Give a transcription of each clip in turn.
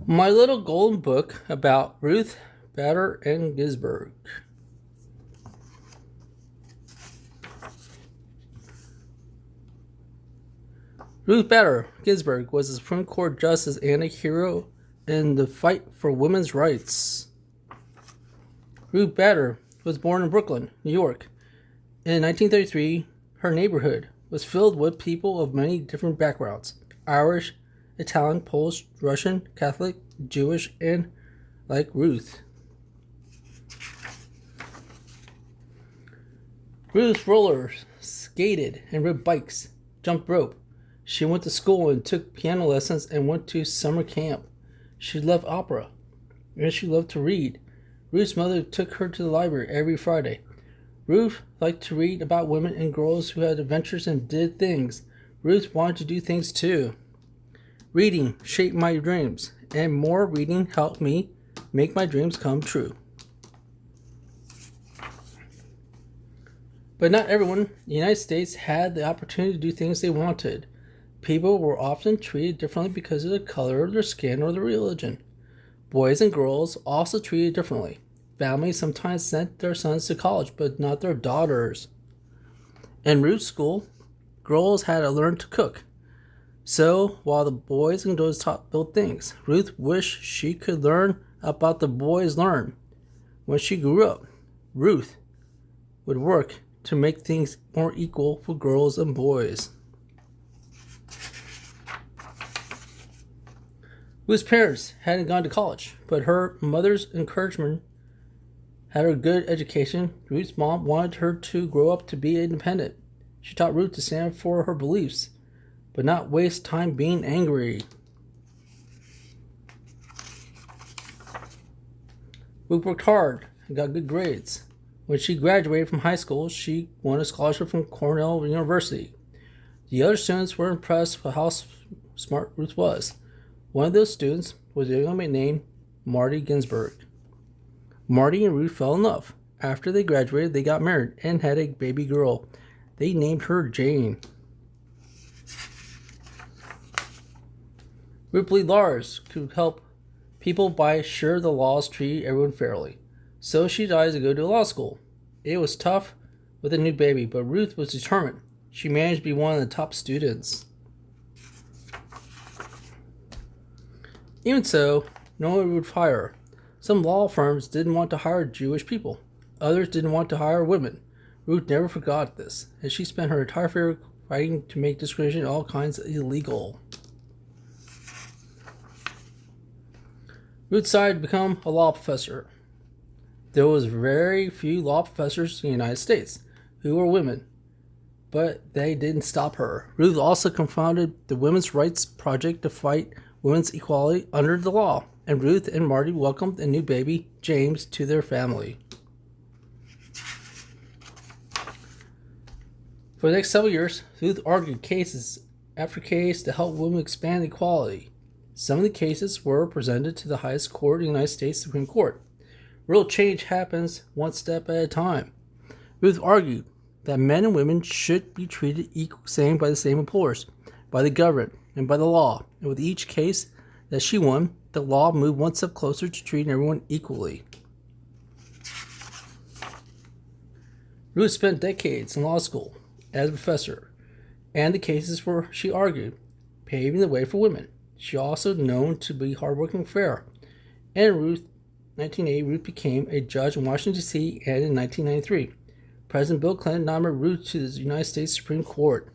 My Little Golden Book about Ruth Bader Ginsburg. Ruth Bader Ginsburg was a Supreme Court justice and a hero in the fight for women's rights. Ruth Bader was born in Brooklyn, New York. In 1933, her neighborhood was filled with people of many different backgrounds: Irish, Italian, Polish, Russian, Catholic, Jewish, and like Ruth. Ruth roller skated and rode bikes, jumped rope. She went to school and took piano lessons and went to summer camp. She loved opera, and she loved to read. Ruth's mother took her to the library every Friday. Ruth liked to read about women and girls who had adventures and did things. Ruth wanted to do things too. Reading shaped my dreams, and more reading helped me make my dreams come true. But not everyone in the United States had the opportunity to do things they wanted. People were often treated differently because of the color of their skin or their religion. Boys and girls also treated differently. Families sometimes sent their sons to college, but not their daughters. In Ruth's school, girls had to learn to cook. So, while the boys and girls built things, Ruth wished she could learn about the boys learn. When she grew up, Ruth would work to make things more equal for girls and boys. Ruth's parents hadn't gone to college, but her mother's encouragement had her a good education. Ruth's mom wanted her to grow up to be independent. She taught Ruth to stand for her beliefs, but not waste time being angry. Ruth worked hard and got good grades. When she graduated from high school, she won a scholarship from Cornell University. The other students were impressed with how smart Ruth was. One of those students was a young man named Marty Ginsburg. Marty and Ruth fell in love. After they graduated, they got married and had a baby girl. They named her Jane. Ruth believed lawyers could help people by sure the laws treat everyone fairly. So she decided to go to law school. It was tough with a new baby, but Ruth was determined. She managed to be one of the top students. Even so, no one would hire her. Some law firms didn't want to hire Jewish people. Others didn't want to hire women. Ruth never forgot this, and she spent her entire career fighting to make discrimination all kinds illegal. Ruth decided to become a law professor. There was very few law professors in the United States who were women, but they didn't stop her. Ruth also confounded the Women's Rights Project to fight women's equality under the law, and Ruth and Marty welcomed a new baby, James, to their family. For the next several years, Ruth argued cases after case to help women expand equality. Some of the cases were presented to the highest court in the United States Supreme Court. Real change happens one step at a time. Ruth argued that men and women should be treated same by the same employers, by the government, and by the law. And with each case that she won, the law moved one step closer to treating everyone equally. Ruth spent decades in law school as a professor, and the cases where she argued, paving the way for women. She also known to be hardworking and fair. And in 1980, Ruth became a judge in Washington, D.C., and in 1993, President Bill Clinton nominated Ruth to the United States Supreme Court.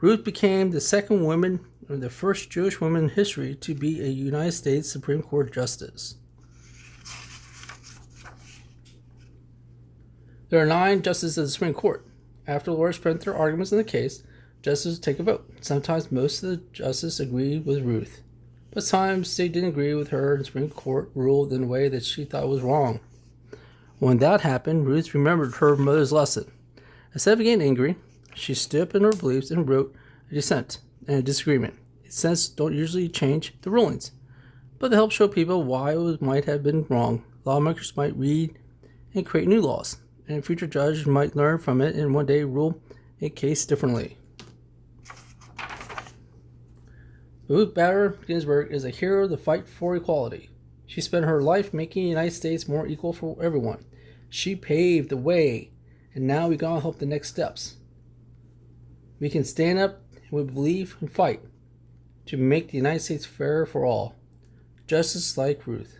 Ruth became the second woman, or the first Jewish woman in history to be a United States Supreme Court justice. There are 9 justices of the Supreme Court. After lawyers present their arguments in the case, justices take a vote. Sometimes most of the justices agree with Ruth, but sometimes they didn't agree with her, and the Supreme Court ruled in a way that she thought was wrong. When that happened, Ruth remembered her mother's lesson. Instead of getting angry, she stood up in her beliefs and wrote a dissent and a disagreement. Dissents don't usually change the rulings, but they help show people why it might have been wrong. Lawmakers might read and create new laws, and future judges might learn from it and one day rule a case differently. Ruth Bader Ginsburg is a hero of the fight for equality. She spent her life making the United States more equal for everyone. She paved the way, and now we gotta help the next steps. We can stand up and we believe and fight to make the United States fairer for all, just like Ruth.